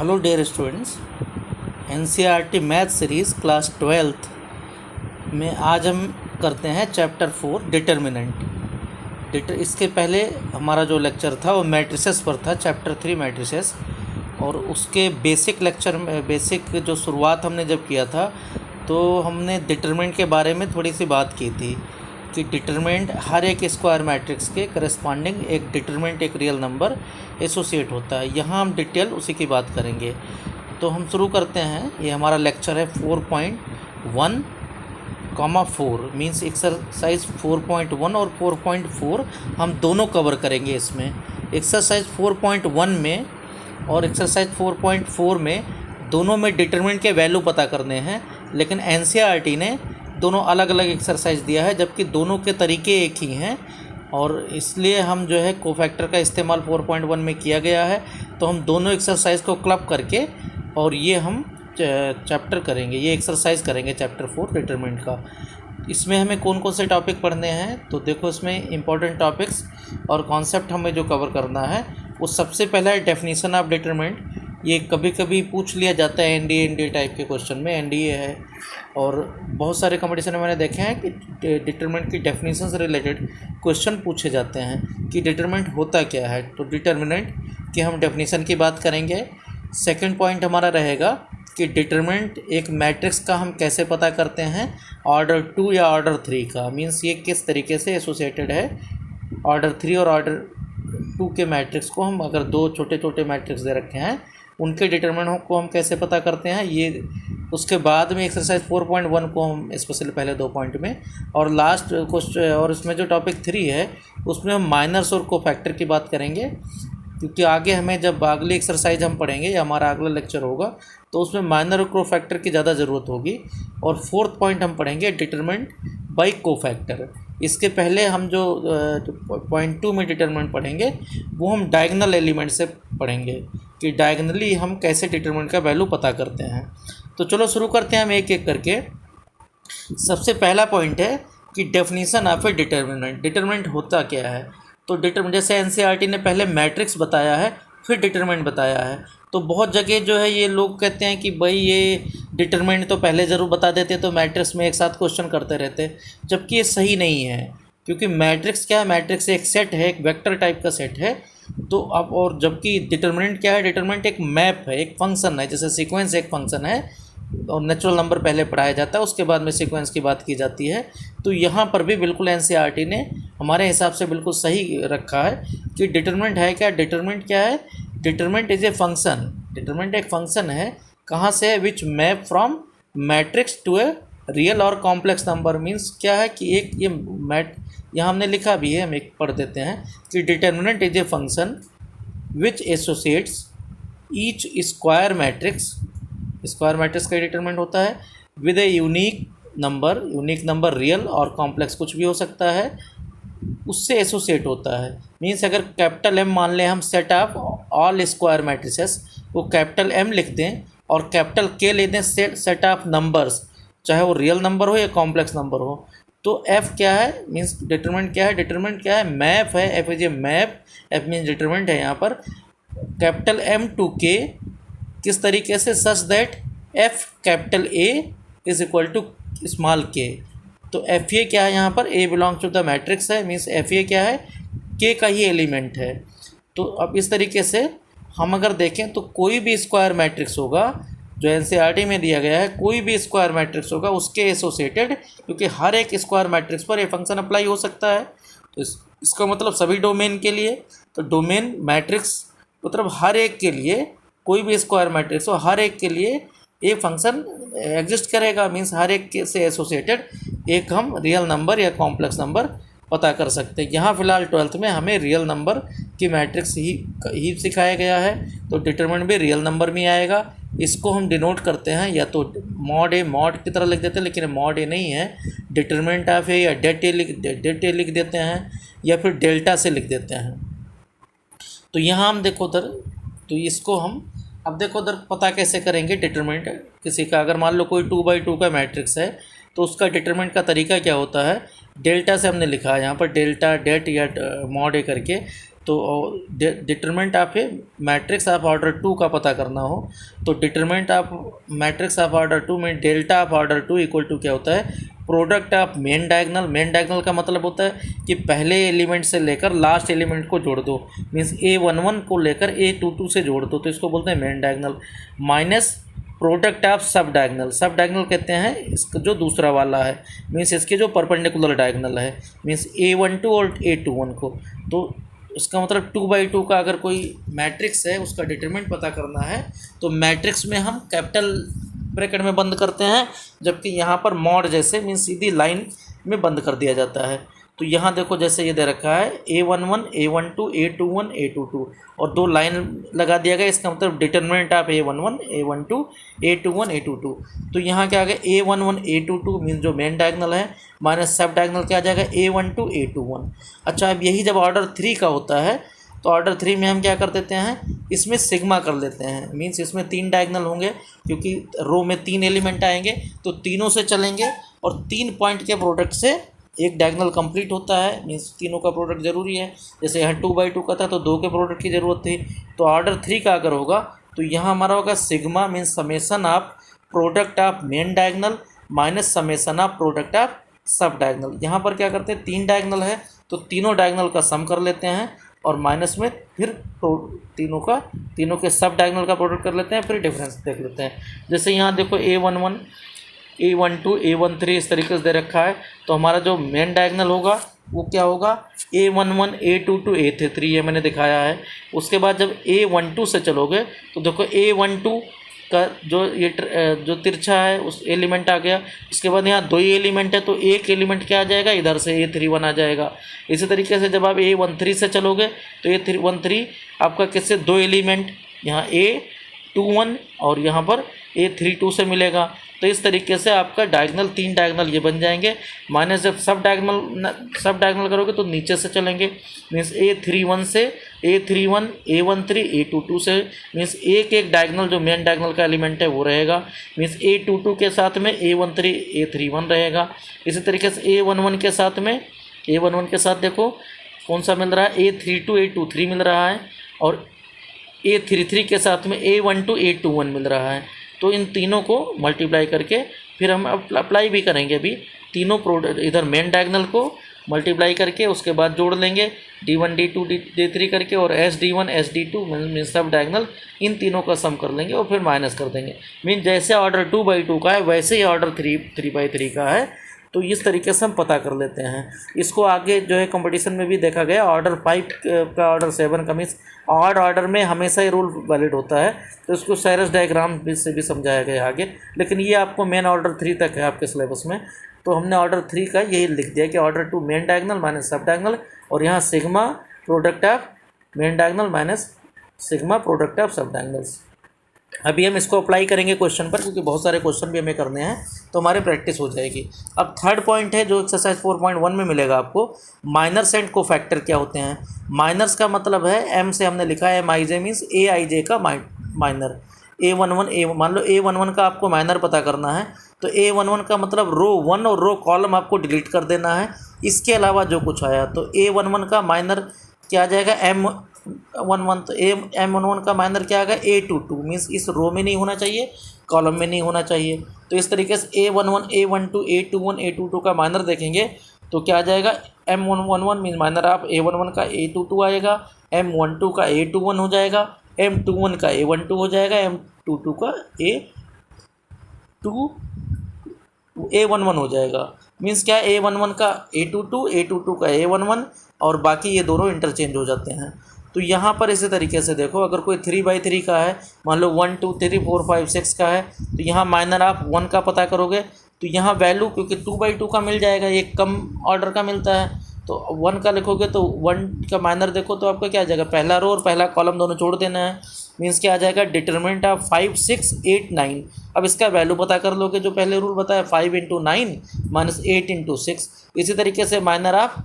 Hello dear students, NCERT math series class 12th में आज हम करते हैं चैप्टर 4 डिटर्मिनेंट। इसके पहले हमारा जो लेक्चर था वो मैट्रिसेस पर था, चैप्टर 3 मैट्रिसेस। और उसके बेसिक लेक्चर में बेसिक जो शुरुआत हमने जब किया था तो हमने डिटर्मिनेंट के बारे में थोड़ी सी बात की थी कि डिटरमिनेंट हर एक स्क्वायर मैट्रिक्स के करस्पॉन्डिंग एक डिटरमिनेंट एक रियल नंबर एसोसिएट होता है। यहाँ हम डिटेल उसी की बात करेंगे। तो हम शुरू करते हैं। ये हमारा लेक्चर है 4.1, 4 एक्सरसाइज 4.1 और 4.4 हम दोनों कवर करेंगे इसमें। एक्सरसाइज 4.1 में और एक्सरसाइज 4.4 में दोनों में डिटरमिनेंट के वैल्यू पता करने हैं, लेकिन एनसीईआरटी ने दोनों अलग अलग एक्सरसाइज दिया है, जबकि दोनों के तरीके एक ही हैं। और इसलिए हम जो है कोफैक्टर का इस्तेमाल 4.1 में किया गया है। तो हम दोनों एक्सरसाइज को क्लब करके और ये हम चैप्टर करेंगे, ये एक्सरसाइज करेंगे चैप्टर 4 डिटरमिनेंट का। इसमें हमें कौन कौन से टॉपिक पढ़ने हैं, तो देखो इसमें इंपॉर्टेंट टॉपिक्स और कॉन्सेप्ट हमें जो कवर करना है वो सबसे पहला है डेफिनेशन ऑफ डिटरमिनेंट। ये कभी कभी पूछ लिया जाता है एनडीए टाइप के क्वेश्चन में, एनडीए है। और बहुत सारे कंपटीशन में मैंने देखे हैं कि डिटरमिनेंट की डेफिनेशन से रिलेटेड क्वेश्चन पूछे जाते हैं कि डिटरमिनेंट होता क्या है। तो डिटरमिनेंट की हम डेफिनेशन की बात करेंगे। सेकंड पॉइंट हमारा रहेगा कि डिटरमिनेंट एक मैट्रिक्स का हम कैसे पता करते हैं, ऑर्डर 2 या ऑर्डर 3 का। मीन्स ये किस तरीके से एसोसिएटेड है ऑर्डर 3 और ऑर्डर 2 के मैट्रिक्स को। हम अगर दो छोटे छोटे मैट्रिक्स दे रखे हैं उनके डिटरमिनेंट को हम कैसे पता करते हैं, ये उसके बाद में एक्सरसाइज 4.1 को हम स्पेशली पहले 2 पॉइंट में, और लास्ट क्वेश्चन और इसमें जो टॉपिक 3 है उसमें हम माइनर्स और कोफैक्टर की बात करेंगे। क्योंकि आगे हमें जब अगली एक्सरसाइज हम पढ़ेंगे या हमारा अगला लेक्चर होगा तो उसमें माइनर और कोफैक्टर की ज़्यादा ज़रूरत होगी। और फोर्थ पॉइंट हम पढ़ेंगे डिटरमिनेंट बाय कोफैक्टर। इसके पहले हम जो पॉइंट 2 में डिटरमिनेंट पढ़ेंगे वो हम डायगोनल एलिमेंट से पढ़ेंगे कि डायगोनली हम कैसे डिटरमिनेंट का वैल्यू पता करते हैं। तो चलो शुरू करते हैं हम एक एक करके। सबसे पहला पॉइंट है कि definition of A determinant. Determinant होता क्या है? तो डिटरमिनेंट जैसे एनसीईआरटी ने पहले मैट्रिक्स बताया है फिर डिटरमिनेंट बताया है। तो बहुत जगह जो है ये लोग कहते हैं कि भाई ये डिटरमिनेंट तो पहले ज़रूर बता देते तो मैट्रिक्स में एक साथ क्वेश्चन करते रहते, जबकि ये सही नहीं है। क्योंकि मैट्रिक्स क्या है? मैट्रिक्स एक सेट है, एक वेक्टर टाइप का सेट है। तो अब और जबकि डिटरमिनेंट क्या है? डिटरमिनेंट एक मैप है, एक फंक्शन है। जैसे सीक्वेंस एक फंक्शन है और नेचुरल नंबर पहले पढ़ाया जाता है, उसके बाद में सीक्वेंस की बात की जाती है। तो यहाँ पर भी बिल्कुल एनसीईआरटी ने हमारे हिसाब से बिल्कुल सही रखा है कि डिटरमिनेंट है क्या? डिटरमिनेंट क्या है? Determinant is a function. Determinant एक फंक्शन है, कहाँ से? Which map from matrix to a real और कॉम्प्लेक्स नंबर। मीन्स क्या है कि एक ये मैट यहाँ हमने लिखा भी है, हम एक पढ़ देते हैं कि determinant is a function which associates each square matrix. Square matrix का डिटरमिनेंट होता है with a unique number real और कॉम्प्लेक्स कुछ भी हो सकता है, उससे एसोसिएट होता है। मीन्स अगर कैपिटल एम मान लें हम set of all square matrices, वो कैपिटल एम लिख दें और कैपिटल के ले दें सेट ऑफ नंबर्स, चाहे वो रियल नंबर हो या कॉम्प्लेक्स नंबर हो। तो एफ क्या है? मीन्स डिटरमिनेंट क्या है? डिटरमिनेंट क्या है? मैप है। F is a map. F means determinant है यहाँ पर कैपिटल एम टू के। किस तरीके से? Such that f capital A is equal to small k. तो एफ ए क्या है यहाँ पर? A belongs to the matrix है। मीन्स एफ ए क्या है? के का ही एलिमेंट है। तो अब इस तरीके से हम अगर देखें तो कोई भी स्क्वायर मैट्रिक्स होगा जो एनसीईआरटी में दिया गया है, कोई भी स्क्वायर मैट्रिक्स होगा उसके एसोसिएटेड, क्योंकि हर एक स्क्वायर मैट्रिक्स पर ये फंक्शन अप्लाई हो सकता है। तो इसका मतलब सभी डोमेन के लिए। तो डोमेन मैट्रिक्स मतलब हर एक के लिए, कोई भी स्क्वायर मैट्रिक्स हो हर एक के लिए एक फंक्शन एग्जिस्ट करेगा। मीन्स हर एक के से एसोसिएटेड एक हम रियल नंबर या कॉम्प्लेक्स नंबर पता कर सकते हैं। यहाँ फिलहाल 12th में हमें रियल नंबर की मैट्रिक्स ही सिखाया गया है, तो डिटरमिनेंट भी रियल नंबर में आएगा। इसको हम डिनोट करते हैं या तो मॉड ए मॉड की तरह लिख देते हैं, लेकिन मॉड ए नहीं है, डिटरमिनेंट ऑफ ए या डेट ए लिख देते हैं या फिर डेल्टा से लिख देते हैं। तो यहाँ हम देखो उधर, तो इसको हम अब देखो उधर पता कैसे करेंगे डिटरमिनेंट किसी का। अगर मान लो कोई 2/2 का मैट्रिक्स है तो उसका डिटरमिनेंट का तरीका क्या होता है? डेल्टा से हमने लिखा है यहाँ पर, डेल्टा डेट या मॉड ए करके। तो determinant of a matrix of order 2 का पता करना हो तो determinant of matrix of order 2 में delta of order 2 equal to क्या होता है, product of main diagonal. Main diagonal का मतलब होता है कि पहले एलिमेंट से लेकर लास्ट एलिमेंट को जोड़ दो, मीन्स A11 को लेकर A22 से जोड़ दो, तो इसको बोलते हैं main diagonal, minus product of सब डायगोनल। सब डायगोनल कहते हैं इसका जो दूसरा वाला है, मीन्स इसके जो परपेंडिकुलर डायगोनल है, मीन्स A12 और A21 को। तो इसका मतलब 2/2 का अगर कोई मैट्रिक्स है उसका डिटरमिनेंट पता करना है तो मैट्रिक्स में हम कैपिटल ब्रैकेट में बंद करते हैं, जबकि यहाँ पर मॉड जैसे मीन्स सीधी लाइन में बंद कर दिया जाता है। तो यहाँ देखो जैसे ये दे रखा है A11 A12 A21 A22 और 2 लाइन लगा दिया गया, इसका मतलब determinant of A11 A12 A21 A22। तो यहाँ क्या आ गया A11 A22 मीन्स जो मेन डायगोनल है, माइनस सब डायगोनल क्या आ जाएगा A12 A21। अच्छा, अब यही जब ऑर्डर 3 का होता है तो ऑर्डर 3 में हम क्या कर देते हैं, इसमें सिग्मा कर लेते हैं, मीन्स इसमें 3 डायगोनल होंगे क्योंकि रो में 3 एलिमेंट आएंगे, तो तीनों से चलेंगे और 3 पॉइंट के प्रोडक्ट से एक डायगोनल कंप्लीट होता है, मीन्स तीनों का प्रोडक्ट ज़रूरी है। जैसे यहाँ 2/2 का था तो 2 के प्रोडक्ट की ज़रूरत थी, तो ऑर्डर 3 का अगर होगा तो यहाँ हमारा होगा sigma means summation of product of main diagonal minus summation of product of सब डायगोनल। यहाँ पर क्या करते हैं, 3 डायगोनल है तो तीनों डायगोनल का सम कर लेते हैं और माइनस में फिर तीनों के सब डायगोनल का प्रोडक्ट कर लेते हैं, फिर डिफरेंस देख लेते हैं। जैसे यहाँ देखो A11 A12 A13 इस तरीके से दे रखा है, तो हमारा जो मेन डायगोनल होगा वो क्या होगा A11 A22 A33, ये मैंने दिखाया है। उसके बाद जब A12 से चलोगे तो देखो A12 का जो तिरछा है उस एलिमेंट आ गया। इसके बाद यहाँ 2 एलिमेंट है तो एक एलिमेंट क्या आ जाएगा, इधर से A31 आ जाएगा। इसी तरीके से जब आप A13 से चलोगे तो A13 आपका किससे 2 एलिमेंट यहाँ A21 और यहाँ पर A32 से मिलेगा। तो इस तरीके से आपका डायगोनल 3 डायगोनल ये बन जाएंगे। माइनस जब सब डायगोनल करोगे तो नीचे से चलेंगे, मीन्स A31 से A31 A13 A22 से, मीन्स एक डायगोनल जो मेन डायगोनल का एलिमेंट है वो रहेगा, मीन्स A22 के साथ में A13 A31 रहेगा। इसी तरीके से A11 के साथ देखो कौन सा मिल रहा है, A32 A23 मिल रहा है और A33 के साथ में A12 A21 मिल रहा है। तो इन तीनों को मल्टीप्लाई करके फिर हम अप्लाई भी करेंगे अभी तीनों प्रोडक्ट, इधर मेन डायगोनल को मल्टीप्लाई करके उसके बाद जोड़ लेंगे D1 D2 D3 करके और SD1 SD2 मीन सब डायगोनल, इन तीनों का सम कर लेंगे और फिर माइनस कर देंगे। मीन जैसे ऑर्डर 2/2 का है वैसे ही ऑर्डर 3/3 का है। तो इस तरीके से हम पता कर लेते हैं। इसको आगे जो है कंपटीशन में भी देखा गया, ऑर्डर 5 का ऑर्डर 7 का मीन्स ऑड ऑर्डर में हमेशा ही रूल वैलिड होता है, तो इसको साइरस डायग्राम से भी समझाया गया आगे। लेकिन ये आपको मेन ऑर्डर 3 तक है आपके सिलेबस में, तो हमने ऑर्डर 3 का यही लिख दिया कि ऑर्डर 2 मेन डायगोनल माइनस सब डायगोनल और यहाँ sigma product of main diagonal minus sigma product of सब डायगोनल्स। अभी हम इसको अप्लाई करेंगे क्वेश्चन पर, क्योंकि बहुत सारे क्वेश्चन भी हमें करने हैं तो हमारी प्रैक्टिस हो जाएगी। अब थर्ड पॉइंट है जो एक्सरसाइज 4.1 में मिलेगा आपको, माइनर्स एंड कोफैक्टर क्या होते हैं। माइनर्स का मतलब है एम से हमने लिखा है MIJ मीन्स AIJ का माइनर। A11 मान लो A11 का आपको माइनर पता करना है तो A11 का मतलब रो 1 और रो कॉलम आपको डिलीट कर देना है, इसके अलावा जो कुछ आया तो A11 का माइनर क्या आ जाएगा M11, तो M11 का माइनर क्या आ गया A22 मीन्स इस रो में नहीं होना चाहिए, कॉलम में नहीं होना चाहिए। तो इस तरीके से A11 A12 A21 A22 का माइनर देखेंगे तो क्या आ जाएगा M11 मीन माइनर आप A11 का A22 आएगा, M12 का A21 हो जाएगा, M21 का A12 हो जाएगा, M22 का A11 हो जाएगा। मीन्स क्या A11 का A22 A22 का A11 और बाकी ये दोनों इंटरचेंज हो जाते हैं। तो यहाँ पर इसी तरीके से देखो, अगर कोई 3/3 का है, मान लो 1 2 3 4 5 6 का है, तो यहाँ माइनर आप 1 का पता करोगे तो यहाँ वैल्यू क्योंकि 2/2 का मिल जाएगा, एक कम ऑर्डर का मिलता है, तो 1 का लिखोगे तो 1 का माइनर देखो तो आपका क्या आ जाएगा, पहला रो और पहला कॉलम दोनों छोड़ देना है। मीन्स क्या आ जाएगा डिटरमिनेंट ऑफ 5 6 8 9। अब इसका वैल्यू पता कर लोगे, जो पहले रूल बताया 5 × 9 माइनस 8 × 6। इसी तरीके से माइनर आप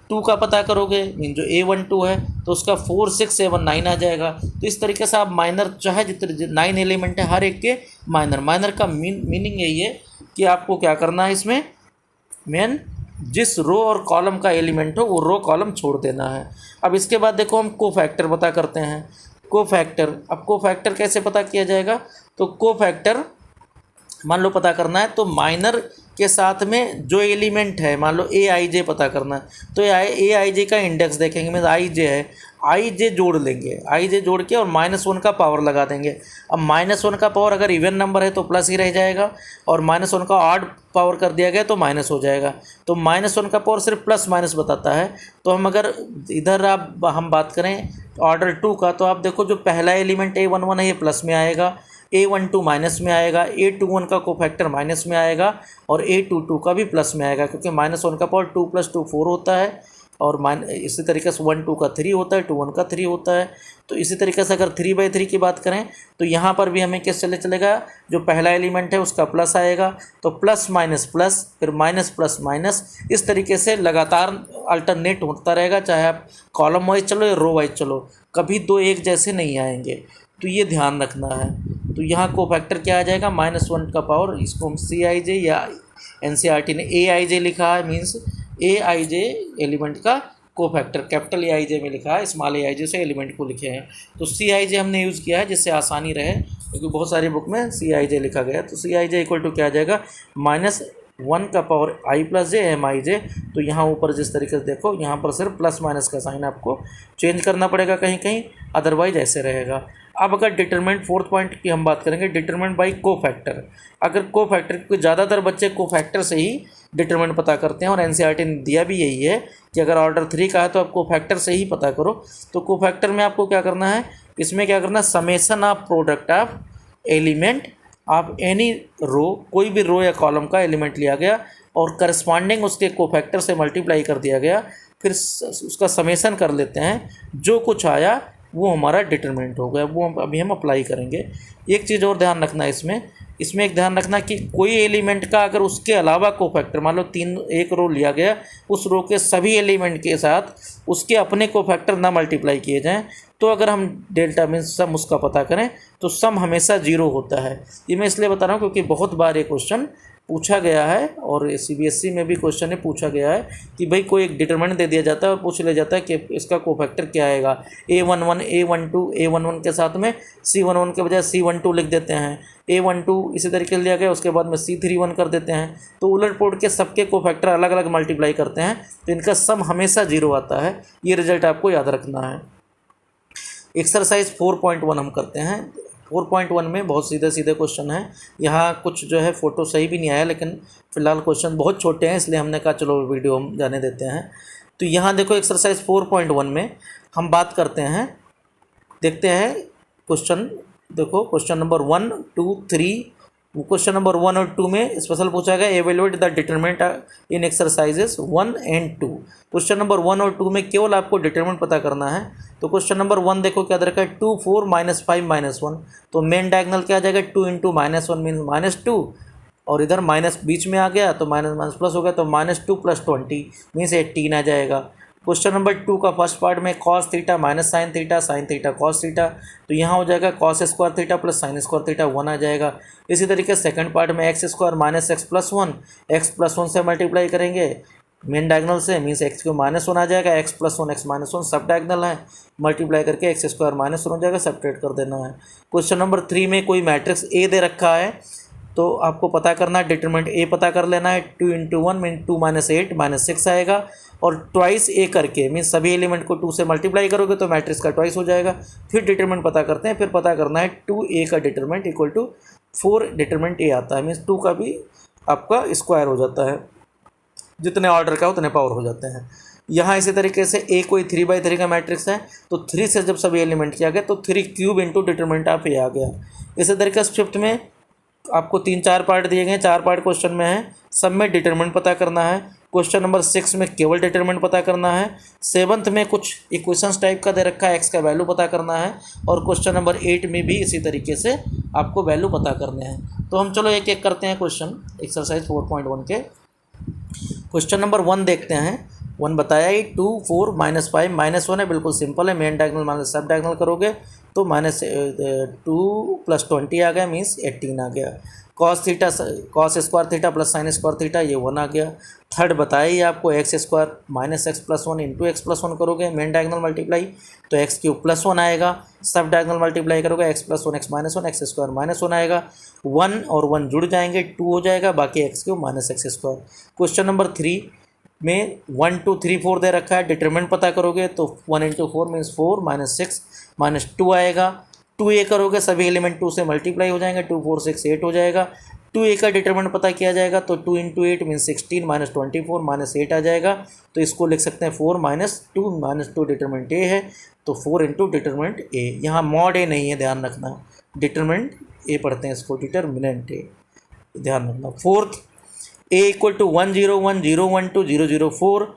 2 का पता करोगे, मीन जो A12 है तो उसका 4 6 7 9 आ जाएगा। तो इस तरीके से आप माइनर चाहे जितने 9 एलिमेंट है हर एक के माइनर का मीनिंग यही है कि आपको क्या करना है, इसमें मेन जिस रो और कॉलम का एलिमेंट हो वो रो कॉलम छोड़ देना है। अब इसके बाद देखो हम कोफैक्टर पता करते हैं। कोफैक्टर, अब कोफैक्टर कैसे पता किया जाएगा? तो कोफैक्टर मान लो पता करना है तो माइनर के साथ में जो एलिमेंट है, मान लो ए आई जे पता करना है तो ए आई जे का इंडेक्स देखेंगे, मीन आई जे है, आई जे जोड़ लेंगे, आई जे जोड़ के और -1 का पावर लगा देंगे। अब -1 का पावर अगर इवन नंबर है तो प्लस ही रह जाएगा, और -1 का ऑड पावर कर दिया गया तो माइनस हो जाएगा। तो -1 का पावर सिर्फ प्लस माइनस बताता है। तो हम अगर इधर हम बात करें ऑर्डर 2 का, तो आप देखो जो पहला एलिमेंट A11 है ये प्लस में आएगा, A12 माइनस में आएगा, A21 का कोफैक्टर माइनस में आएगा और A22 का भी प्लस में आएगा, क्योंकि -1 का पावर 2 + 2 4 होता है, और इसी तरीके से 1 2 का 3 होता है, 2 1 का 3 होता है। तो इसी तरीके से अगर 3/3 की बात करें तो यहाँ पर भी हमें कैसे चलेगा, जो पहला एलिमेंट है उसका प्लस आएगा तो प्लस माइनस प्लस, फिर माइनस प्लस माइनस, इस तरीके से लगातार अल्टरनेट होता रहेगा, चाहे आप कॉलम वाइज चलो या रो वाइज चलो, कभी दो एक जैसे नहीं आएंगे। तो ये ध्यान रखना है। तो यहाँ कोफैक्टर क्या आ जाएगा, -1 का पावर, इसको हम CIJ या NCERT ने AIJ लिखा है, मीन्स AIJ एलिमेंट का कोफैक्टर, कैपिटल AIJ में लिखा है, स्मॉल AIJ से एलिमेंट को लिखे हैं। तो CIJ हमने यूज़ किया है जिससे आसानी रहे, क्योंकि बहुत सारी बुक में CIJ लिखा गया है। तो CIJ = क्या आ जाएगा, -1 का पावर I + j MIJ। तो यहाँ ऊपर जिस तरीके से देखो, यहाँ पर सिर्फ प्लस माइनस का साइन आपको चेंज करना पड़ेगा कहीं कहीं, अदरवाइज ऐसे रहेगा। अब अगर डिटरमिनेंट 4th पॉइंट की हम बात करेंगे, डिटरमिनेंट बाई कोफैक्टर। अगर कोफैक्टर, क्योंकि ज़्यादातर बच्चे कोफैक्टर से ही डिटरमिनेंट पता करते हैं, और NCERT ने दिया भी यही है कि अगर ऑर्डर 3 का है तो आप कोफैक्टर से ही पता करो। तो कोफैक्टर में आपको क्या करना है, इसमें क्या करना है, summation of product of element of any row, कोई भी रो या कॉलम का एलिमेंट लिया गया और करस्पॉन्डिंग उसके कोफैक्टर से मल्टीप्लाई कर दिया गया, फिर उसका समेसन कर लेते हैं, जो कुछ आया वो हमारा डिटरमिनेंट हो गया। वो अभी हम अप्लाई करेंगे। एक चीज़ और ध्यान रखना इसमें एक ध्यान रखना कि कोई एलिमेंट का अगर उसके अलावा कोफैक्टर, मान लो एक रो लिया गया, उस रो के सभी एलिमेंट के साथ उसके अपने कोफैक्टर ना मल्टीप्लाई किए जाएं, तो अगर हम डेल्टा मीन सम उसका पता करें तो सम हमेशा 0 होता है। ये मैं इसलिए बता रहा हूँ क्योंकि बहुत बार ये क्वेश्चन पूछा गया है, और CBSE में भी क्वेश्चन में पूछा गया है कि भाई कोई एक डिटरमिनेंट दे दिया जाता है और पूछ लिया जाता है कि इसका कोफैक्टर क्या आएगा, A11 A11 के साथ में C11 के बजाय C12 लिख देते हैं, A12 इसी तरीके से लिया गया, उसके बाद में C31 कर देते हैं। तो उलट पुलट के सबके कोफैक्टर अलग अलग मल्टीप्लाई करते हैं, तो इनका सम हमेशा 0 आता है। ये रिजल्ट आपको याद रखना है। एक्सरसाइज 4.1 हम करते हैं। 4.1 में बहुत सीधे सीधे क्वेश्चन है। यहाँ कुछ जो है फ़ोटो सही भी नहीं आया, लेकिन फ़िलहाल क्वेश्चन बहुत छोटे हैं, इसलिए हमने कहा चलो वीडियो हम जाने देते हैं। तो यहाँ देखो एक्सरसाइज 4.1 में हम बात करते हैं, देखते हैं क्वेश्चन। देखो क्वेश्चन नंबर 1 2 3, क्वेश्चन नंबर 1 और 2 में स्पेशल पूछा गया evaluate the determinant in exercises 1 and 2। Question number 1 और 2 में केवल आपको डिटरमिनेंट पता करना है। तो क्वेश्चन नंबर 1 देखो क्या दे रखा है, 2 4 -5 -1। तो मेन डायगोनल क्या आ जाएगा, 2 × -1 मीन -2, और इधर माइनस बीच में आ गया तो माइनस माइनस प्लस हो गया, तो -2 + 20 मीन्स 18 आ जाएगा। क्वेश्चन नंबर 2 का फर्स्ट पार्ट में cos theta minus sine theta, sine theta cos theta, तो यहाँ हो जाएगा cos² थीटा + sin² थीटा 1 आ जाएगा। इसी तरीके से सेकंड पार्ट में x² - x + 1, x + 1 से मल्टीप्लाई करेंगे मेन डायगोनल से, मीन्स x को -1 आ जाएगा, x + 1 x - 1 सब डायगोनल है, मल्टीप्लाई करके x² - 1 हो जाएगा, सेपरेट कर देना है। क्वेश्चन नंबर 3 में कोई मैट्रिक्स A दे रखा है, तो आपको पता करना है डिटरमिनेंट A पता कर लेना है। 2 × 1 मीन 2 - 8 -6 आएगा, और ट्वाइस A करके मीन सभी एलिमेंट को 2 से मल्टीप्लाई करोगे तो मैट्रिक्स का ट्वाइस हो जाएगा। फिर डिटरमिनेंट पता करते हैं, फिर पता करना है 2A का डिटरमिनेंट = 4 डिटरमिनेंट A आता है, मीन्स 2 का भी आपका स्क्वायर हो जाता है, जितने ऑर्डर का उतने पावर हो जाते हैं। यहाँ इसी तरीके से A कोई 3/3 का मैट्रिक्स है, तो 3 से जब सभी एलिमेंट किया गया तो 3³ × डिटरमिनेंट ऑफ A आ गया। इसी तरीके से 5th में आपको 3-4 पार्ट दिए गए हैं, 4 पार्ट क्वेश्चन में है, सब में डिटरमिनेंट पता करना है। क्वेश्चन नंबर 6 में केवल डिटरमिनेंट पता करना है। 7th में कुछ इक्वेशंस टाइप का दे रखा है, x का वैल्यू पता करना है, और क्वेश्चन नंबर 8 में भी इसी तरीके से आपको वैल्यू पता करने हैं। तो हम चलो एक एक करते हैं क्वेश्चन एक्सरसाइज 4.1 के। क्वेश्चन नंबर 1 देखते हैं। 1 बताया ही 2 4 -5 -1 है, बिल्कुल सिंपल है, मेन डायगोनल माइनस सब डायगोनल करोगे तो -2 + 20 आ गया, मीन्स 18 आ गया। Cos square theta plus sine square theta, ये 1 आ गया। थर्ड बताइए आपको x square -x+1 into x+1 करोगे मेन डायगोनल मल्टीप्लाई, तो x³ +1 आएगा। सब डायगोनल मल्टीप्लाई करोगे x+1 x-1 x स्क्वायर -1 आएगा। 1 और 1 जुड़ जाएंगे, 2 हो जाएगा, बाकी x³ -x²। क्वेश्चन नंबर 3 में 1 2 3 4 दे रखा है, डिटरमिनेंट पता करोगे तो 1 × 4 मीन्स 4 -6 -2 आएगा। 2a करोगे, सभी एलिमेंट 2 से मल्टीप्लाई हो जाएंगे, 2 4 6 8 हो जाएगा। 2a का डिटरमिनेंट पता किया जाएगा तो 2 × 8 मीन्स 16 -24 -8 आ जाएगा। तो इसको लिख सकते हैं 4 - 2 डिटरमिनेंट a है, तो 4 × डिटरमिनेंट a। यहाँ मॉड a नहीं है, ध्यान रखना, डिटरमिनेंट a पढ़ते हैं इसको, डिटरमिनेंट a ध्यान रखना। फोर्थ a = 1 0 1 0 1 2 0 0 4,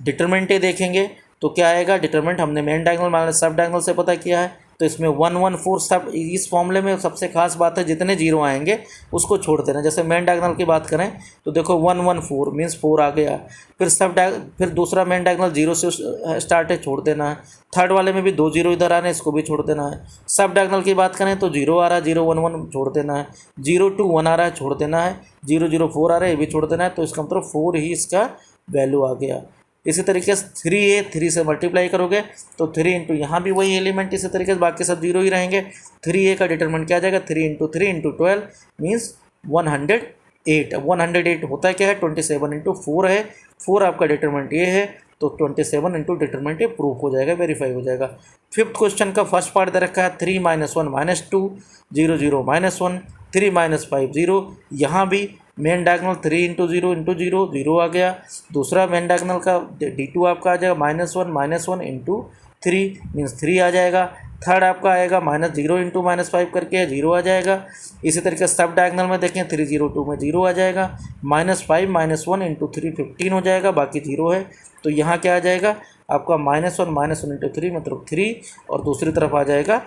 डिटरमिनेंट a देखेंगे तो क्या आएगा, डिटरमिनेंट हमने मेन डायगोनल माइनस सब डायगोनल से पता किया है, तो इसमें 1 1 4 सब। इस फॉर्मूले में सबसे खास बात है जितने जीरो आएंगे उसको छोड़ देना। जैसे मेन डायगोनल की बात करें तो देखो 1 1 4 मीन्स 4 आ गया। फिर दूसरा मेन डायगोनल 0 से स्टार्ट है, छोड़ देना है। थर्ड वाले में भी 2 0 इधर आ रहे हैं, इसको भी छोड़ देना है। सब डायगोनल की बात करें तो 0 आ रहा है, 0 1 1 छोड़ देना है। 0 2 1 आ रहा है, छोड़ देना है। 0 0 4 आ रहा है, ये भी छोड़ देना है। तो इसका मतलब 4 ही इसका वैल्यू आ गया। इसी तरीके से 3a 3 से मल्टीप्लाई करोगे तो 3 इंटू यहाँ भी वही एलिमेंट, इसी तरीके से बाकी सब 0 ही रहेंगे। 3a का डिटरमिनेंट क्या आ जाएगा, 3 × 3 × 12 मीन्स 108। 108 होता है क्या है, 27 × 4 है। 4 आपका डिटरमिनेंट ये है, तो 27 इंटू डिटरमिनेंट ये प्रूफ हो जाएगा, वेरीफाई हो जाएगा। फिफ्थ क्वेश्चन का फर्स्ट पार्ट दे रखा है 3 - 1 -2 0 0 -1 3 - 5 0। यहाँ भी मेन डायगोनल 3 × 0 × 0 0 आ गया। दूसरा मेन डायगोनल का D2 आपका आ जाएगा -1 -1 इंटू 3 मीन्स 3 आ जाएगा। थर्ड आपका आएगा -0 × -5 करके 0 आ जाएगा। इसी तरीके से सब डायगोनल में देखें 3 0 2 में 0 आ जाएगा। -5 -1 इंटू 3 15 हो जाएगा, बाकी 0 है। तो यहाँ क्या आ जाएगा आपका -1 इंटू 3 मतलब 3, और दूसरी तरफ आ जाएगा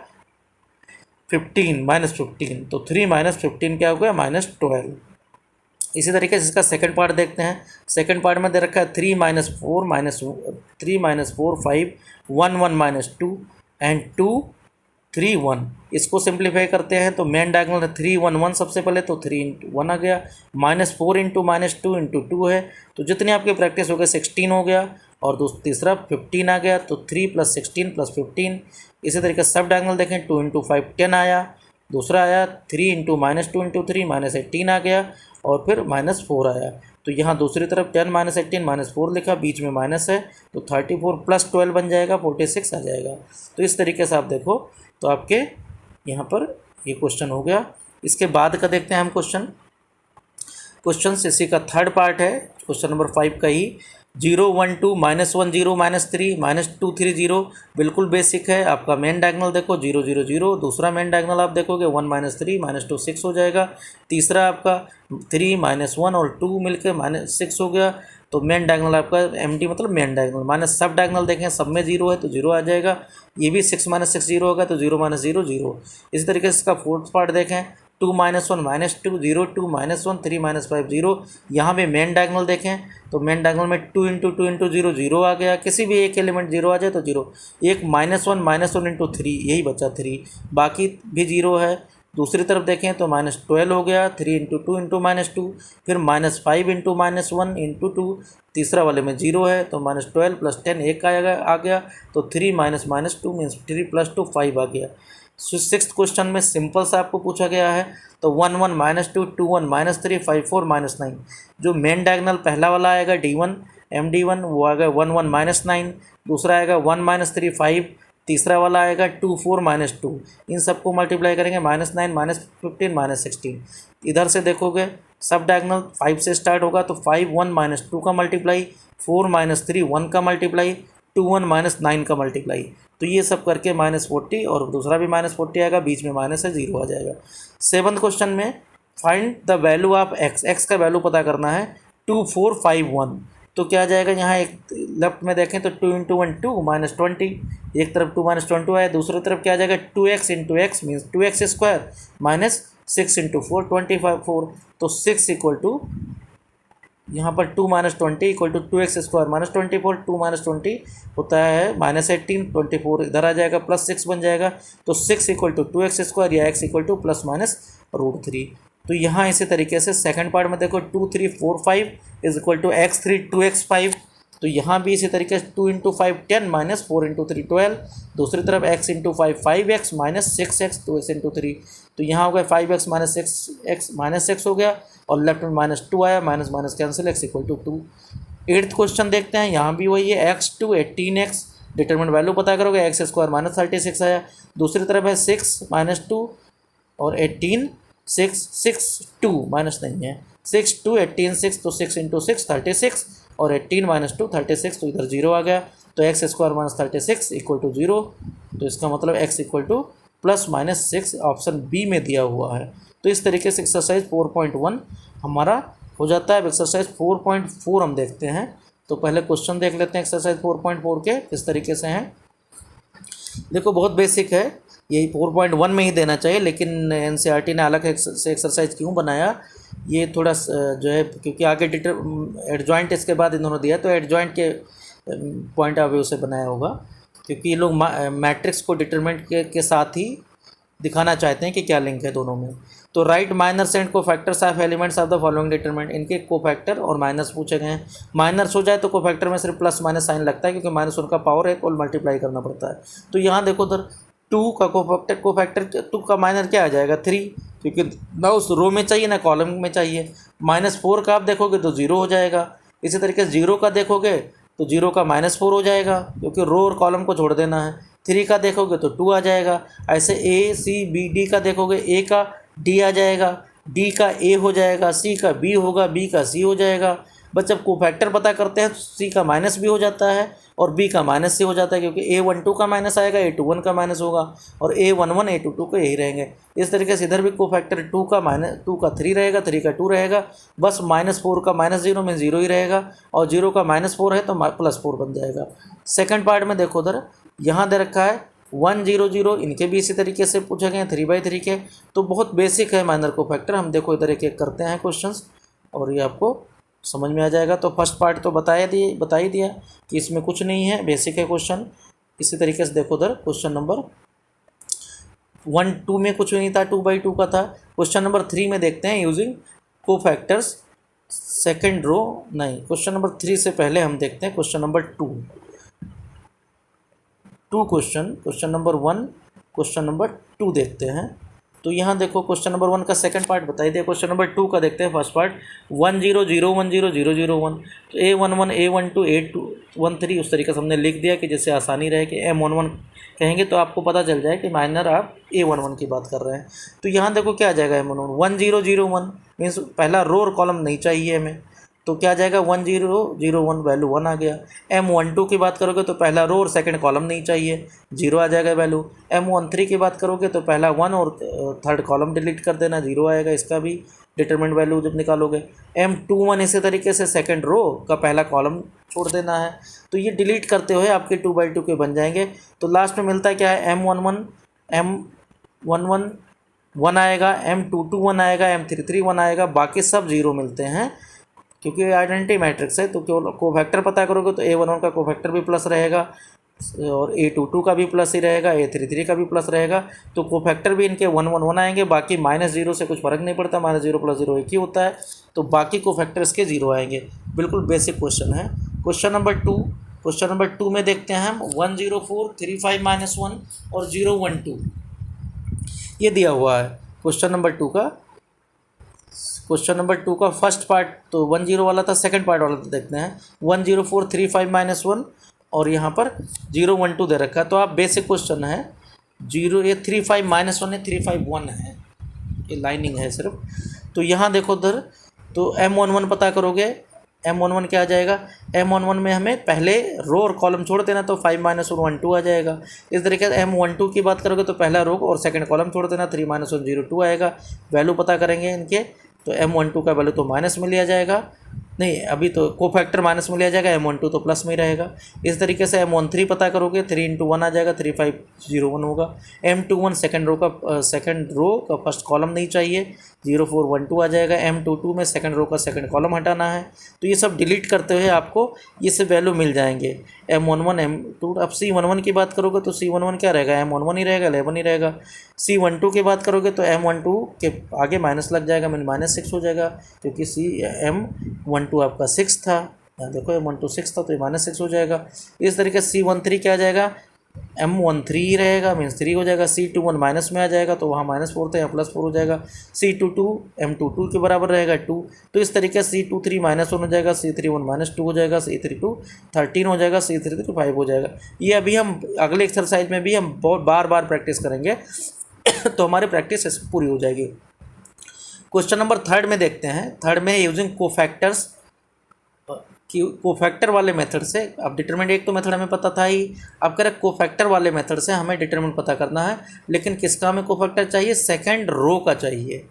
15 -15, तो 3 - 15 क्या हो गया, -12। इसी तरीके से इसका सेकंड पार्ट देखते हैं। सेकंड पार्ट में दे रखा है 3 - 4 5 1 1 -2 एंड 2 3 1। इसको सिंप्लीफाई करते हैं तो मेन डायगोनल है 3 1 1 सबसे पहले, तो 3 × 1 आ गया। -4 × -2 इंटू 2 है, तो जितनी आपकी प्रैक्टिस हो गई 16 हो गया, और तीसरा 15 आ गया, तो 3 + 16 + 15। इसी तरीके से सब डायगोनल देखें 2 × 5 10 आया। दूसरा आया 3 × -2 इंटू 3 -18 आ गया, और फिर -4 आया। तो यहाँ दूसरी तरफ 10 - 18 -4 लिखा, बीच में माइनस है, तो 34 + 12 बन जाएगा, 46 आ जाएगा। तो इस तरीके से आप देखो तो आपके यहाँ पर ये क्वेश्चन हो गया। इसके बाद का देखते हैं हम क्वेश्चन इसी का थर्ड पार्ट है, क्वेश्चन नंबर 5 का ही। 0 1 2 -1 0 -3 -2 3 0 बिल्कुल बेसिक है। आपका मेन डायगोनल देखो 0 0 0, दूसरा मेन डायगोनल आप देखोगे 1 -3 -2 6 हो जाएगा। तीसरा आपका 3 -1 और 2 मिलकर -6 हो गया। तो मेन डायगोनल आपका एमडी मतलब मेन डायगोनल। माइनस सब डायगोनल देखें, सब में 0 है तो 0 आ जाएगा। ये भी 6 - 6 0 होगा, तो 0 - 0 0। इसी तरीके से इसका फोर्थ पार्ट देखें 2 - 1 -2 0 2 -1 3 -5 0। यहाँ पे मेन डायगोनल देखें तो मेन डायगोनल में 2 × 2 × 0 0 आ गया। किसी भी एक एलिमेंट 0 आ जाए तो 0। एक -1 इंटू 3, यही बचा 3, बाकी भी 0 है। दूसरी तरफ देखें तो -12 हो गया, 3 × 2 × -2, फिर -5 × -1 इंटू 2। तीसरा वाले में 0 है, तो -12 + 10 1 आ गया, तो 3 - -2 मीन्स 3 + 2 5 आ गया। सिक्स्थ क्वेश्चन में सिंपल सा आपको पूछा गया है, तो 1 1 -2 2 1 -3 5 4 -9। जो मेन डायगोनल पहला वाला आएगा D1 MD1 वो आएगा 1 1 -9, दूसरा आएगा 1 -3 5, तीसरा वाला आएगा 2 4 -2। इन सबको मल्टीप्लाई करेंगे -9 -15 -16। इधर से देखोगे सब डायगोनल 5 से स्टार्ट होगा, तो 5 1 -2 का मल्टीप्लाई, 4 -3 1 का मल्टीप्लाई, 2 1 -9 का मल्टीप्लाई। तो ये सब करके -40, और दूसरा भी -40 आएगा, बीच में माइनस है 0 आ जाएगा। सेवन्थ क्वेश्चन में find the value of x का वैल्यू पता करना है 2 4 5 1। तो क्या आ जाएगा, यहाँ एक लेफ्ट में देखें तो 2 × 1 2 -20, एक तरफ 2 - 20 आया, दूसरी तरफ क्या आ जाएगा 2x × x मीन्स 2x² -6 × 4 25 4। तो 6 = यहाँ पर 2 minus 20 equal to 2x² minus 24, 2 minus 20 होता है माइनस 18, 24 इधर आ जाएगा प्लस 6 बन जाएगा, तो 6 इक्वल टू 2x² या x equal to plus minus √3। तो यहाँ इसी तरीके से सेकंड पार्ट में देखो 2 3 4 5 is equal to x3 2x5, तो यहाँ भी इसी तरीके से 2 इंटू 5 10 माइनस 4 इंटू 3 12, दूसरी तरफ x into 5 5x minus 6x 2x into 3, तो यहाँ हो गया 5x माइनस 6x माइनस 6 हो गया और लेफ्ट में -2 आया, minus minus cancel x equal to 2। 8th question देखते हैं, यहाँ भी वही है x2 18x, डिटरमिनेंट वैल्यू पता करोगे x² माइनस 36 आया, दूसरी तरफ है 6 माइनस 2 और 18 6 6 2 माइनस नहीं है 6 2 18 6, तो 6 इंटू 6 36 और 18 माइनस 2 36, तो इधर 0 आ गया, तो x² माइनस 36 इक्वल टू 0, तो इसका मतलब x equal to plus minus 6 option B में दिया हुआ है। तो इस तरीके से एक्सरसाइज 4.1 हमारा हो जाता है। अब एक्सरसाइज 4.4 हम देखते हैं, तो पहले क्वेश्चन देख लेते हैं एक्सरसाइज 4.4 के किस तरीके से हैं। देखो बहुत बेसिक है, यही 4.1 में ही देना चाहिए, लेकिन एनसीईआरटी ने अलग से एक्सरसाइज क्यों बनाया, ये थोड़ा जो है क्योंकि आगे एडजॉइंट इसके बाद इन्होंने दिया, तो एडजॉइंट के पॉइंट ऑफ व्यू से बनाया होगा, क्योंकि ये लोग मैट्रिक्स को डिटरमिनेंट के साथ ही दिखाना चाहते हैं कि क्या लिंक है दोनों में। तो right minors and cofactors of elements of the following determinant, इनके कोफैक्टर और माइनस पूछे गए हैं। माइनस हो जाए तो कोफैक्टर में सिर्फ प्लस माइनस साइन लगता है, क्योंकि माइनस उनका पावर है और मल्टीप्लाई करना पड़ता है। तो यहाँ देखो उधर 2 का कोफैक्टर 2 का माइनर क्या आ जाएगा 3, क्योंकि ना उस रो में चाहिए ना कॉलम में चाहिए। -4 का आप देखोगे तो 0 हो जाएगा, इसी तरीके से 0 का देखोगे तो 0 का -4 हो जाएगा, क्योंकि रो और कॉलम को छोड़ देना है। 3 का देखोगे तो 2 आ जाएगा। ऐसे A C B D का देखोगे, A का D आ जाएगा, D का A हो जाएगा, C का B होगा, B का C हो जाएगा। बस जब कोफैक्टर पता करते हैं तो C का माइनस भी हो जाता है और B का माइनस C हो जाता है, क्योंकि A12 का माइनस आएगा, A21 का माइनस होगा और A11 A22 का यही रहेंगे। इस तरीके से इधर भी कोफैक्टर 2 का 3 रहेगा, 3 का 2 रहेगा, बस -4 का -0 में 0 ही रहेगा और 0 का -4 है तो +4 बन जाएगा। सेकंड पार्ट में देखो उधर यहाँ दे रखा है 1 0 0, इनके भी इसी तरीके से पूछे गए हैं 3/3 के, तो बहुत बेसिक है माइनर कोफैक्टर। हम देखो इधर एक एक करते हैं क्वेश्चंस और ये आपको समझ में आ जाएगा। तो फर्स्ट पार्ट तो बता ही दिया कि इसमें कुछ नहीं है, बेसिक है क्वेश्चन। इसी तरीके से देखो उधर क्वेश्चन नंबर 1 2 में कुछ नहीं था, 2/2 का था। क्वेश्चन नंबर 3 में देखते हैं यूजिंग कोफैक्टर्स सेकंड रो, नहीं क्वेश्चन नंबर 3 से पहले हम देखते हैं question number 2 question number 1 question number 2 देखते हैं। तो यहाँ देखो क्वेश्चन नंबर 1 का सेकंड पार्ट बताई दिया, क्वेश्चन नंबर 2 का देखते हैं फर्स्ट पार्ट। 1 0 0 1 0 0 0 1, तो A11 A12 A13 उस तरीके से हमने लिख दिया कि जैसे आसानी रहे कि M11 कहेंगे तो आपको पता चल जाए कि माइनर आप A11 की बात कर रहे हैं। तो यहाँ देखो क्या आ जाएगा M11 1 0 0 1 मीन्स पहला रो और कॉलम नहीं चाहिए हमें, तो क्या आ जाएगा 1 0 0 1 वैल्यू 1 आ गया। M12 की बात करोगे तो पहला रो और सेकंड कॉलम नहीं चाहिए, 0 आ जाएगा वैल्यू। M13 की बात करोगे तो पहला 1 और थर्ड कॉलम डिलीट कर देना, 0 आएगा, इसका भी डिटरमिनेंट वैल्यू जब निकालोगे। M21 इसी तरीके से सेकंड रो का पहला कॉलम छोड़ देना है, तो ये डिलीट करते हुए आपके 2/2 के बन जाएंगे। तो लास्ट में मिलता है क्या है M11 M11 1 आएगा, M22 1 आएगा, M33 1 आएगा, बाकी सब 0 मिलते हैं क्योंकि आइडेंटिटी मैट्रिक्स है। तो केवल कोफैक्टर पता करोगे तो A11 का कोफैक्टर भी प्लस रहेगा और A22 का भी प्लस ही रहेगा, A33 का भी प्लस रहेगा। तो कोफैक्टर भी इनके 1 1 1 आएंगे, बाकी -0 से कुछ फ़र्क नहीं पड़ता, -0 + 0 एक ही होता है, तो बाकी कोफैक्टर इसके 0 आएंगे। बिल्कुल बेसिक क्वेश्चन है। क्वेश्चन नंबर 2 में देखते हैं हम 1 0 4 3 5 -1 और 0 1 2 ये दिया हुआ है क्वेश्चन नंबर 2 का फर्स्ट पार्ट तो 1 0 वाला था, सेकंड पार्ट वाला तो देखते हैं 1 0 4 3 5 -1 और यहाँ पर 0 1 2 दे रखा है। तो आप बेसिक क्वेश्चन है 0 ये 3 5 -1 है, 3 5 1 है, ये लाइनिंग है सिर्फ। तो यहाँ देखो उधर तो M11 पता करोगे, M11 क्या आ जाएगा, M11 में हमें पहले रो और कॉलम छोड़ देना, तो 5 -1 1 2 आ जाएगा। इस तरीके से M12 की बात करोगे तो पहला रो और सेकंड कॉलम छोड़ देना, 3 -1 0 2 आएगा। वैल्यू पता करेंगे इनके, तो M12 का वैल्यू तो माइनस में लिया जाएगा नहीं, अभी तो कोफैक्टर माइनस में लिया जाएगा, M12 तो प्लस में ही रहेगा। इस तरीके से M13 पता करोगे, 3 × 1 आ जाएगा, 3501 होगा। M21 सेकंड रो का फर्स्ट कॉलम नहीं चाहिए, 0412 आ जाएगा। M22 में सेकंड रो का सेकंड कॉलम हटाना है, तो ये सब डिलीट करते हुए आपको ये सब वैल्यू मिल जाएंगे। M11 M2, अब C11 की बात करोगे तो C11 क्या रहेगा, M11 ही रहेगा, 11 ही रहेगा। C12 की बात करोगे तो M12 के आगे माइनस लग जाएगा, मीन -6 हो जाएगा, क्योंकि M12 आपका 6 था। यहाँ देखो M12 6 था तो ये -6 हो जाएगा। इस तरीके से C13 क्या आ जाएगा, M13 ही रहेगा, मीन्स 3 हो जाएगा। C21 माइनस में आ जाएगा तो वहाँ -4 था, यहाँ +4 हो जाएगा। C22 M22 के बराबर रहेगा 2, तो इस तरीके से C23 -1 हो जाएगा, C31 -2 हो जाएगा, C32 13 हो जाएगा, C33 5 हो जाएगा। ये अभी हम अगले एक्सरसाइज में भी हम बहुत बार बार प्रैक्टिस करेंगे तो हमारी प्रैक्टिस पूरी हो जाएगी। क्वेश्चन नंबर 3 में देखते हैं। 3 में यूजिंग कोफैक्टर्स, कि कोफैक्टर वाले मेथड से, अब डिटरमिनेंट एक तो मेथड हमें पता था ही, अब कह रहे कोफैक्टर वाले मेथड से हमें डिटरमिनेंट पता करना है। लेकिन किसका हमें कोफैक्टर चाहिए, सेकंड रो का चाहिए।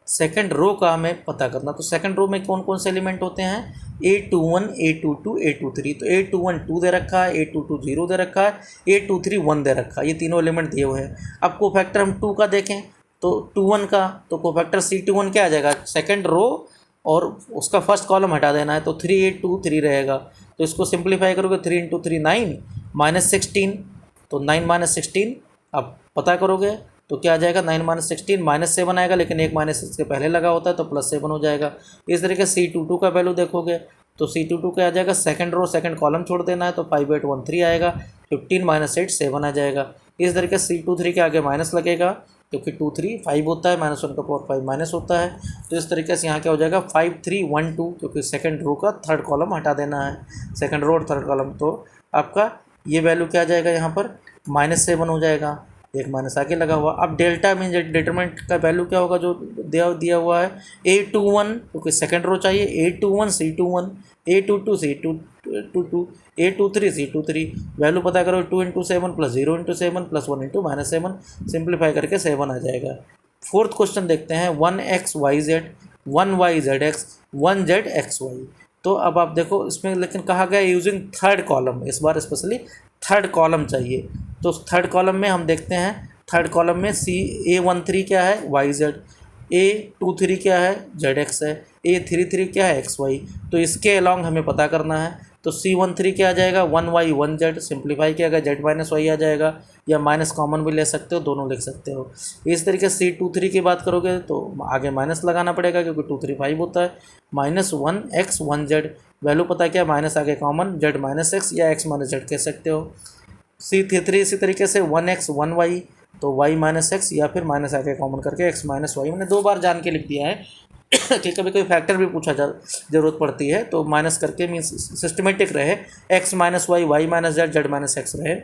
सेकंड रो का हमें पता करना, तो सेकंड रो में कौन कौन से एलिमेंट होते हैं, A21 A22 A23। तो A21 2 दे रखा है, A22 0 दे रखा है, A23 1 दे रखा है, ये तीनों एलिमेंट दिए हुए हैं। अब कोफैक्टर हम 2 का देखें तो 21 का, तो कोफैक्टर C21 क्या आ जाएगा, सेकंड रो और उसका फर्स्ट कॉलम हटा देना है, तो 3 8 2 3 रहेगा। तो इसको सिंप्लीफाई करोगे, 3 × 3 9 -16, तो 9 - 16 अब पता करोगे तो क्या आ जाएगा, 9 - 16 -7 आएगा, लेकिन एक माइनस इसके पहले लगा होता है तो +7 हो जाएगा। इस तरीके से C22 का वैल्यू देखोगे तो C22 क्या आ जाएगा, सेकंड रो सेकंड कॉलम छोड़ देना है, तो 5 8 1 3 आएगा, 15 - 8 7 आ जाएगा। इस तरीके से C23 के आगे माइनस लगेगा, क्योंकि 2 3 5 होता है, -1 का पावर 5 माइनस होता है। तो इस तरीके से यहाँ क्या हो जाएगा, 5 3 1 2, क्योंकि सेकंड रो का थर्ड कॉलम हटा देना है, सेकंड रो और थर्ड कॉलम। तो आपका ये वैल्यू क्या आ जाएगा, यहाँ पर -7 हो जाएगा, एक माइनस आगे लगा हुआ। अब डेल्टा मीन डिटरमिनेंट का वैल्यू क्या होगा, जो दिया हुआ है A21, क्योंकि सेकंड रो चाहिए, A21 C21, A22 C22, A23 C23। Value पता करो, 2 × 7 + 0 × 7 + 1 × -7, सिंप्लीफाई करके 7 आ जाएगा। फोर्थ क्वेश्चन देखते हैं, 1XYZ 1YZX 1ZXY। तो अब आप देखो इसमें लेकिन कहा गया यूजिंग थर्ड कॉलम, इस बार स्पेशली थर्ड कॉलम चाहिए। तो थर्ड कॉलम में हम देखते हैं, थर्ड कॉलम में A13 क्या है, YZ, A23 क्या है, ZX है, A33 क्या है, XY। तो इसके अलॉन्ग हमें पता करना है। तो C13 क्या आ जाएगा, 1Y 1Z, सिंप्लीफाई किया गया Z - Y आ जाएगा, या माइनस कॉमन भी ले सकते हो, दोनों लिख सकते हो। इस तरीके से C23 की बात करोगे तो आगे माइनस लगाना पड़ेगा, क्योंकि 2 3 5 होता है, -1X 1Z। वैल्यू पता क्या, माइनस आगे कॉमन, Z - X या X - Z कह सकते हो। C33 इसी तरीके से 1X 1Y, तो Y - X या फिर माइनस आगे कॉमन करके X - Y। मैंने 2 बार जान के लिख दिया है कि कभी कोई फैक्टर भी पूछा ज़रूरत पड़ती है तो माइनस करके मीन्स सिस्टमेटिक रहे, X - Y Y - Z Z - X रहे।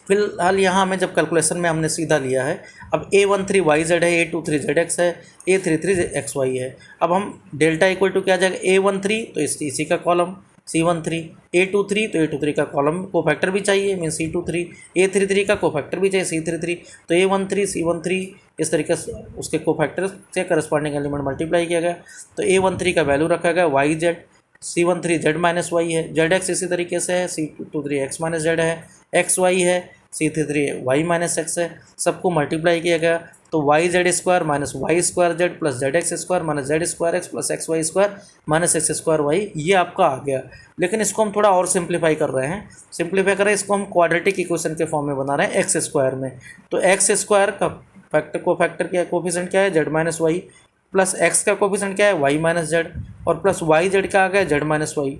फिलहाल यहाँ हमें जब कैलकुलेशन में हमने सीधा लिया है, अब A13 YZ है, A23 ZX है, A33 XY है। अब हम डेल्टा इक्वल टू क्या आ जाएगा, A13 तो इसी का कॉलम C13, A23 तो A23 का कॉलम कोफैक्टर भी चाहिए, मीन C23, A33 का कोफैक्टर भी चाहिए C33, तो A13 C13 इस तरीके से उसके कोफैक्टर से करस्पॉन्डिंग एलिमेंट मल्टीप्लाई किया गया। तो A13 का वैल्यू रखा गया YZ, C13 Z - Y है, ZX इसी तरीके से है, C23 X - Z है, XY है, C33 Y - X है, सबको मल्टीप्लाई किया गया। तो YZ² - Y² Z + ZX² - Z² X + XY² - X² Y, ये आपका आ गया। लेकिन इसको हम थोड़ा और सिंप्लीफाई कर रहे हैं, इसको हम क्वाड्रेटिक इक्वेशन के फॉर्म में बना रहे हैं X² में। तो X² का कोफैक्टर क्या है, कोफिशिएंट क्या है, Z - Y, प्लस X का कोफिशिएंट क्या है, Y - Z, और प्लस YZ का आ गया Z - Y।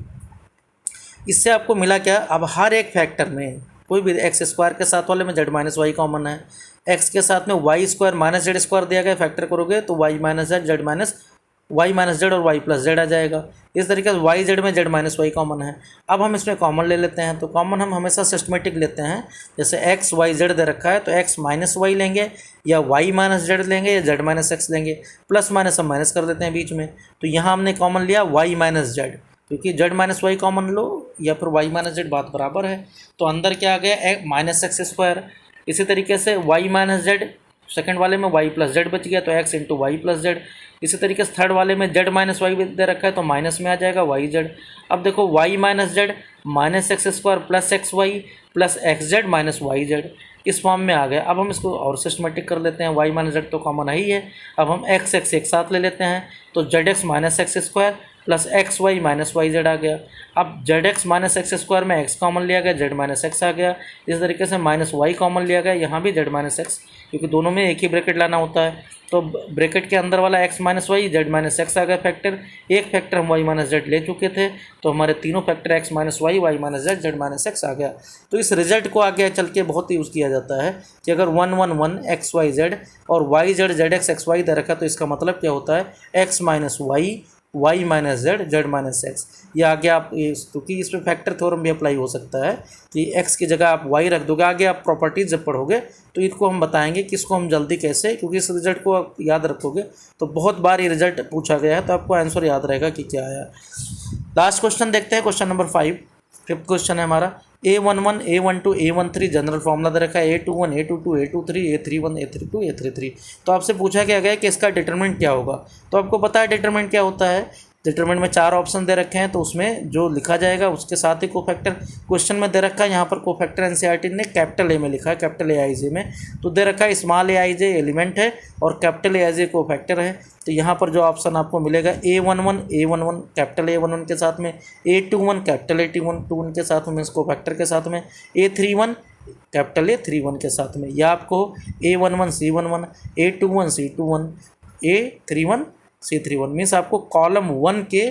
इससे आपको मिला क्या, अब हर एक फैक्टर में कोई भी X² के साथ वाले में Z - Y कॉमन है, X के साथ में Y² - Z² दिया गया, फैक्टर करोगे तो Y - Z Z और Y + Z आ जाएगा। इस तरीके से YZ में Z - Y कॉमन है। अब हम इसमें कॉमन ले लेते हैं, तो कॉमन हम हमेशा सिस्टमेटिक लेते हैं। जैसे X Y Z दे रखा है तो X - Y लेंगे, या Y - Z लेंगे, या Z - X लेंगे, प्लस माइनस हम माइनस कर देते हैं बीच में। तो यहाँ हमने कॉमन लिया Y - Z, क्योंकि Z - Y कॉमन लो या फिर Y - Z, बात बराबर है। तो अंदर क्या आ गया, -X²। इसी तरीके से Y - Z सेकंड वाले में y प्लस जेड बच गया तो x into y plus z. इसी तरीके से थर्ड वाले में z माइनस वाई दे रखा है तो माइनस में आ जाएगा वाई जेड। अब देखो y minus z minus x square plus x y plus x z minus Y z इस फॉर्म में आ गया। अब हम इसको और सिस्टमेटिक कर लेते हैं, y माइनस जेड तो कॉमन ही है। अब हम x x एक साथ ले लेते हैं तो Z X minus x square plus x Y minus Y Z आ गया। अब Z X minus x square में x कॉमन लिया गया, जेड माइनस एक्स आ गया। इस तरीके से माइनस वाई कॉमन लिया गया, यहाँ भी जेड माइनस एक्स, क्योंकि दोनों में एक ही ब्रैकेट लाना होता है। तो ब्रैकेट के अंदर वाला x minus Y Z minus X आ गया फैक्टर। एक फैक्टर हम y माइनस जेड ले चुके थे तो हमारे तीनों factor x minus Y Y minus Z Z minus X आ गया। तो इस रिजल्ट को आगे चल के बहुत यूज़ किया जाता है कि अगर 1 1 1 एक्स वाई जेड और y z z x x y दे रखा तो इसका मतलब क्या होता है x minus Y Y minus Z Z minus x. ये आगे आप क्योंकि इस पर फैक्टर थ्योरम भी अप्लाई हो सकता है कि x की जगह आप y रख दोगे। आगे आप प्रॉपर्टीज जब पढ़ोगे तो इसको हम बताएंगे कि इसको हम जल्दी कैसे, क्योंकि इस रिजल्ट को आप याद रखोगे तो बहुत बार ये रिजल्ट पूछा गया है तो आपको आंसर याद रहेगा कि क्या आया। लास्ट क्वेश्चन देखते हैं, क्वेश्चन नंबर 5, फिफ्थ क्वेश्चन है हमारा। A11 A12 A13 general formula दे रखा है A21 A22 A23 A31 A32 A33। तो आपसे पूछा क्या गया कि इसका डिटरमिनेंट क्या होगा। तो आपको पता है डिटरमिनेंट क्या होता है। डिटरमिनेंट में 4 ऑप्शन दे रखे हैं तो उसमें जो लिखा जाएगा उसके साथ ही कोफैक्टर क्वेश्चन में दे रखा है। यहाँ पर कोफैक्टर एनसीईआरटी ने कैपिटल ए में लिखा है, कैपिटल ए आई जे में। तो दे रखा है स्मॉल ए आई जे एलिमेंट है और capital A I J cofactor है। तो यहाँ पर जो ऑप्शन आपको मिलेगा A11 कैपिटल A11 के साथ में, A21 कैपिटल A21 के साथ में, इसको फैक्टर के साथ में, A31 कैपिटल A31 के साथ में, या आपको A11 C11 A21 C21 A31 C31 means आपको कॉलम 1 के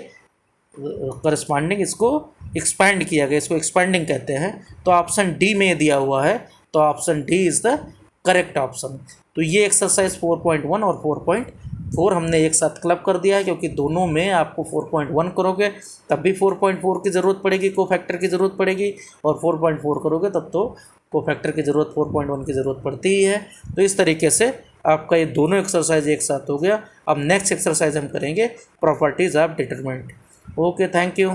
करस्पॉन्डिंग इसको एक्सपैंड किया गया, इसको एक्सपैंडिंग कहते हैं। तो ऑप्शन डी में दिया हुआ है तो option D is the correct option. तो ये एक्सरसाइज 4.1 और 4.4 हमने एक साथ क्लब कर दिया है, क्योंकि दोनों में आपको 4.1 करोगे तब भी 4.4 की ज़रूरत पड़ेगी, कोफैक्टर की ज़रूरत पड़ेगी, और 4.4 करोगे तब तो कोफैक्टर की ज़रूरत 4.1 की ज़रूरत पड़ती ही है। तो इस तरीके से आपका ये दोनों एक्सरसाइज एक साथ हो गया। अब नेक्स्ट एक्सरसाइज हम करेंगे properties of determinant. Okay, thank you.